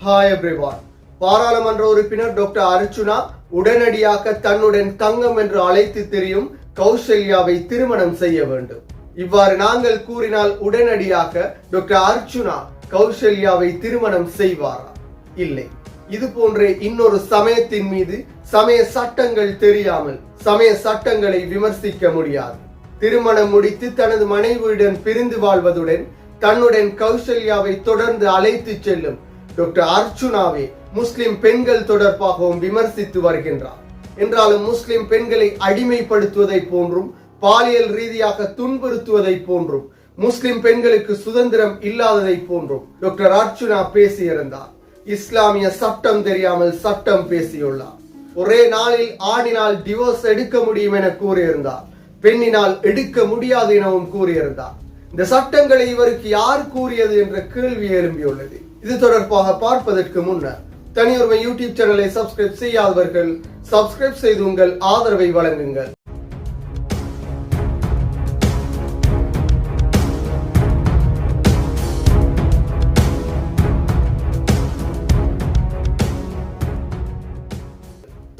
Hi everyone. பாராளுமன்ற உறுப்பினர் doctor Archuna உடனடியாக தன்னுடன் தங்கம் என்று அழைத்து தெரியும் கௌசல்யாவை திருமணம் செய்ய வேண்டும். இவ்வாறு நாங்கள் கூறினால் உடனடியாக டாக்டர் அர்ச்சுனா கௌசல்யாவை திருமணம் செய்வாரா? இல்லை. இது போன்ற இன்னொரு சமயத்தின் மீது சமய சட்டங்கள் தெரியாமல் சமய சட்டங்களை விமர்சிக்க முடியாது. திருமணம் முடித்து தனது மனைவியுடன் பிரிந்து வாழ்வதுடன் தன்னுடன் கௌசல்யாவை தொடர்ந்து அழைத்து செல்லும் டாக்டர் அர்ச்சுனாவை முஸ்லிம் பெண்கள் தொடர்பாகவும் விமர்சித்து வருகின்றார். என்றாலும் முஸ்லிம் பெண்களை அடிமைப்படுத்துவதை போன்றும் பாலியல் ரீதியாக துன்புறுத்துவதை போன்றும் முஸ்லிம் பெண்களுக்கு சுதந்திரம் இல்லாததை போன்றும் டாக்டர் அர்ச்சுனா பேசியிருந்தார். இஸ்லாமிய சட்டம் தெரியாமல் சட்டம் பேசியுள்ளார். ஒரே நாளில் ஆணினால் டிவோர்ஸ் எடுக்க முடியும் என கூறியிருந்தார். பெண்ணினால் எடுக்க முடியாது எனவும் கூறியிருந்தார். இந்த சட்டங்களை இவருக்கு யார் கூறியது என்ற கேள்வி எழும்பியுள்ளது. இது தொடர்பாக பார்ப்பதற்கு முன்னர் தனியுரிமை யூடியூப் சேனலை சப்ஸ்கிரைப் செய்யாதவர்கள் சப்ஸ்கிரைப் செய்து உங்கள் ஆதரவை வழங்குங்கள்.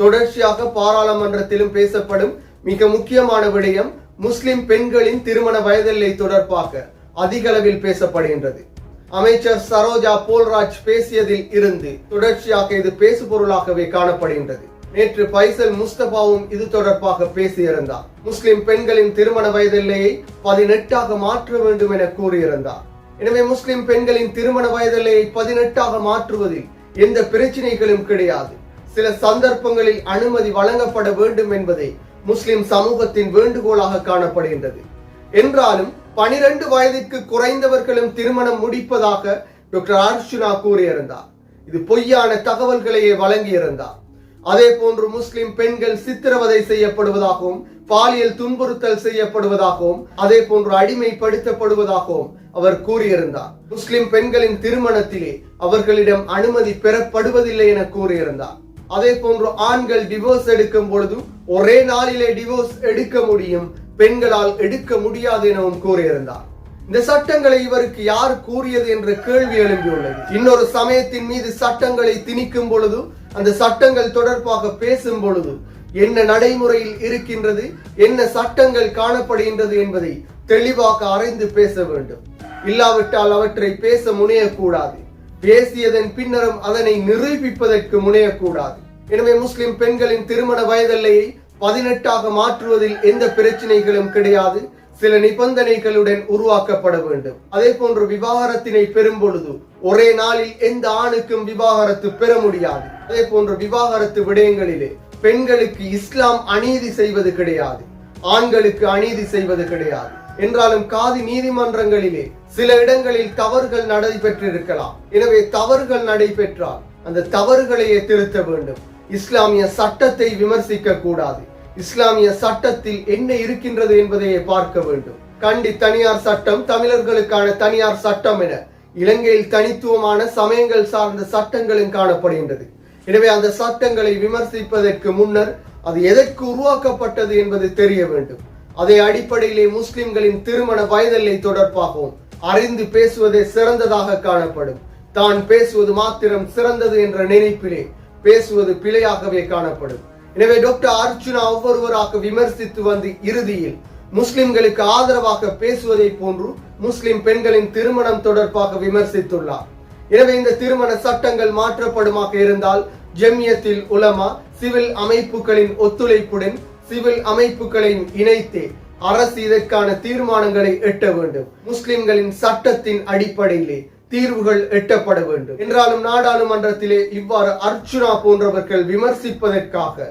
தொடர்ச்சியாக பாராளுமன்றத்திலும் பேசப்படும் மிக முக்கியமான விடயம் முஸ்லிம் பெண்களின் திருமண வயதெல்லை தொடர்பாக அதிக அளவில் பேசப்படுகின்றது. அமைச்சர் சரோஜா போல்ராஜ் பேசியதில் இருந்து தொடர்ச்சியாக இது பேசு பொருளாகவே காணப்படுகின்றது. நேற்று பைசல் முஸ்தபாவும் இது தொடர்பாக பேசியிருந்தார். முஸ்லிம் பெண்களின் திருமண வயதெல்லையை 18 மாற்ற வேண்டும் என கூறியிருந்தார். எனவே முஸ்லிம் பெண்களின் திருமண வயதெல்லையை 18 மாற்றுவதில் எந்த பிரச்சனைகளும் கிடையாது. சில சந்தர்ப்பங்களில் அனுமதி வழங்கப்பட வேண்டும் என்பதை முஸ்லிம் சமூகத்தின் வேண்டுகோளாக காணப்படுகின்றது. என்றாலும் 12 வயதிற்கு குறைந்தவர்களும் திருமணம் முடிப்பதாக டாக்டர் அர்ச்சுனா கூறியிருந்தார். இது பொய்யான தகவல்களையே வழங்கியிருந்தார். அதே போன்று முஸ்லிம் பெண்கள் சித்திரவதை செய்யப்படுவதாகவும் பாலியல் துன்புறுத்தல் செய்யப்படுவதாகவும் அதே போன்று அடிமைப்படுத்தப்படுவதாகவும் அவர் கூறியிருந்தார். முஸ்லிம் பெண்களின் திருமணத்திலே அவர்களிடம் அனுமதி பெறப்படுவதில்லை என கூறியிருந்தார். அதே போன்று ஆண்கள் டிவோர்ஸ் எடுக்கும் பொழுது ஒரே நாளிலே டிவோர்ஸ் எடுக்க முடியும், பெண்களால் எடுக்க முடியாது எனவும் கூறியிருந்தார். இந்த சட்டங்களை இவருக்கு யார் கூறியது என்ற கேள்வி எழும்பியுள்ளது. இன்னொரு சமயத்தின் மீது சட்டங்களை திணிக்கும் பொழுது அந்த சட்டங்கள் தொடர்பாக பேசும் பொழுது என்ன நடைமுறையில் இருக்கின்றது, என்ன சட்டங்கள் காணப்படுகின்றது என்பதை தெளிவாக அறிந்து பேச வேண்டும். இல்லாவிட்டால் அவற்றை பேச முனையக்கூடாது. பேசியதன் பின்னரும் அதனை நிரூபிப்பதற்கு முனையக்கூடாது. எனவே முஸ்லிம் பெண்களின் திருமண வயதெல்லையை 18 மாற்றுவதில் எந்த பிரச்சனைகளும் கிடையாது. சில நிபந்தனைகளுடன் உருவாக்கப்பட வேண்டும். அதே போன்று விவாகரத்தினை பெறும் பொழுது ஒரே நாளில் எந்த ஆணுக்கும் விவாகரத்து பெற முடியாது. அதே போன்று விவாகரத்து விடயங்களிலே பெண்களுக்கு இஸ்லாம் அநீதி செய்வது கிடையாது, ஆண்களுக்கு அநீதி செய்வது கிடையாது. என்றாலும் காதி நீதிமன்றங்களிலே சில இடங்களில் தவறுகள் நடைபெற்றிருக்கலாம். எனவே தவறுகள் நடைபெற்றால் அந்த தவறுகளையே திருத்த வேண்டும். இஸ்லாமிய சட்டத்தை விமர்சிக்க கூடாது. இஸ்லாமிய சட்டத்தில் என்ன இருக்கின்றது என்பதையே பார்க்க வேண்டும். கண்டி தனியார் சட்டம், தமிழர்களுக்கான தனியார் சட்டம் என இலங்கையில் தனித்துவமான சமயங்கள் சார்ந்த சட்டங்களும் காணப்படுகின்றது. எனவே அந்த சட்டங்களை விமர்சிப்பதற்கு முன்னர் அது எதற்கு உருவாக்கப்பட்டது என்பது தெரிய வேண்டும். அதே அடிப்படையிலே முஸ்லிம்களின் திருமண வயதெல்லை தொடர்பாகவும் அறிந்து பேசுவதே சிறந்ததாக காணப்படும். தான் பேசுவது மாத்திரம் சிறந்தது என்ற நினைப்பிலே பேசுவது பிழையாகவே காணப்படும். எனவே டாக்டர் அர்ச்சுனா ஒவ்வொருவராக விமர்சித்து வந்து இறுதியில் முஸ்லிம்களுக்கு ஆதரவாக பேசுவதை போன்று முஸ்லிம் பெண்களின் திருமணம் தொடர்பாக விமர்சித்துள்ளார். எனவே இந்த திருமண சட்டங்கள் மாற்றப்படுமாக இருந்தால் ஜம்மியத்தில் உலமா சிவில் அமைப்புகளின் ஒத்துழைப்புடன் சிவில் அமைப்புகளை இணைத்து அரசு இதற்கான தீர்மானங்களை எட்ட வேண்டும். முஸ்லிம்களின் சட்டத்தின் அடிப்படையிலே தீர்வுகள் எட்டப்பட வேண்டும். என்றாலும் நாடாளுமன்றத்திலே இவ்வாறு அர்ச்சுனா போன்றவர்கள் விமர்சிப்பதற்காக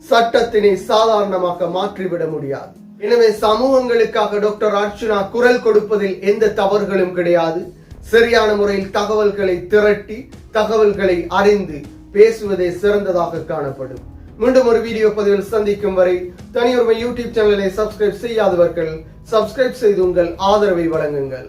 சட்டத்தினை சாதாரணமாக மாற்றிவிட முடியாது. எனவே சமூகங்களுக்காக டாக்டர் அர்ச்சுனா குரல் கொடுப்பதில் எந்த தவறுகளும் கிடையாது. சரியான முறையில் தகவல்களை திரட்டி தகவல்களை அறிந்து பேசுவதே சிறந்ததாக காணப்படும். மீண்டும் ஒரு வீடியோ பதிவில் சந்திக்கும் வரை தனியுரிமை யூடியூப் சேனலை சப்ஸ்கிரைப் செய்யாதவர்கள் சப்ஸ்கிரைப் செய்து உங்கள் ஆதரவை வழங்குங்கள்.